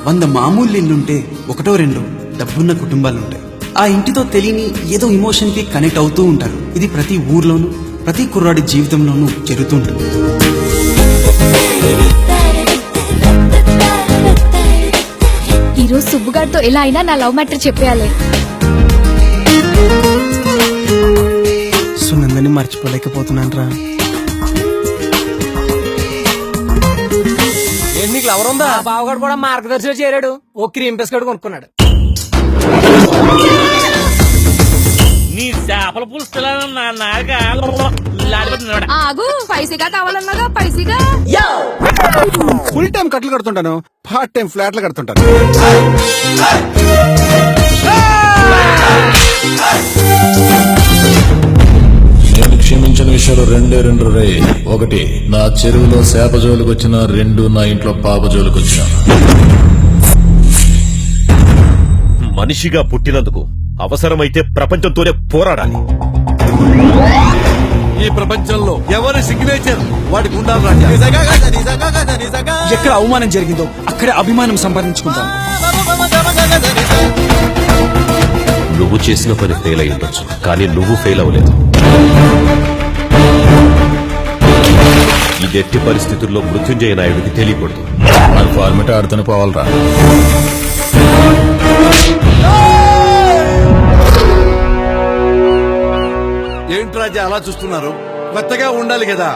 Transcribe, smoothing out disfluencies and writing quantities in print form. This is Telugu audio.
100 మామూలు ఇల్లుంటే ఒకటో రెండో డబ్బున్న కుటుంబాలుంటాయి. ఆ ఇంటితో తెలియని ఏదో ఎమోషన్ కి కనెక్ట్ అవుతూ ఉంటారు. ఇది ప్రతి ఊర్లోనూ ప్రతి కుర్రాడి జీవితంలోనూ జరుగుతుంటుంది. ఈరోజు సుబ్బుగారితో ఎలా అయినా నా లవ్ మ్యాటర్ చెప్పేయాలి. సునందని మర్చిపోలేకపోతున్నాను రా. నీకు లవర్ ఉందా? బావగాడు కూడా మార్గదర్శిలో చేరాడు. ఓ క్రీమ్ బిస్కెట్ కొనుక్కున్నాడు. నీ చేపల పులుసు ఆగు, పైసీగా కావాలన్నాగా పైసీగా. ఫుల్ టైం కట్టలు కడుతుంటాను, పార్ట్ టైం ఫ్లాట్లు కడుతుంటాను. నేను క్షమించిన విషయాలు రెండు రే. ఒకటి, నా చెరువులో చేప జోలికి వచ్చిన. 2, నా ఇంట్లో పాప జోలికి వచ్చిన. మనిషిగా పుట్టినందుకు అవసరమైతే ప్రపంచంతోనే పోరాడాలి. ఈ ప్రపంచంలో ఎవరి సిగ్నేచర్ వాడికి ఉండాలి రాజా. ఎక్కడ అవమానం జరిగిందో అక్కడే అభిమానం సంపాదించుకుంటాం. నువ్వు చేసిన పని ఫెయిల్ అయి ఉండొచ్చు, కానీ నువ్వు ఫెయిల్ అవ్వలేదు. ఇది ఎట్టి పరిస్థితుల్లో మృత్యుంజయ నాయుడికి తెలియకూడదు. నాకు ఫార్మేట్ ఆడుతూనే పోవాలరా. ఏంటి రాజా అలా చూస్తున్నారు? కొత్తగా ఉండాలి కదా.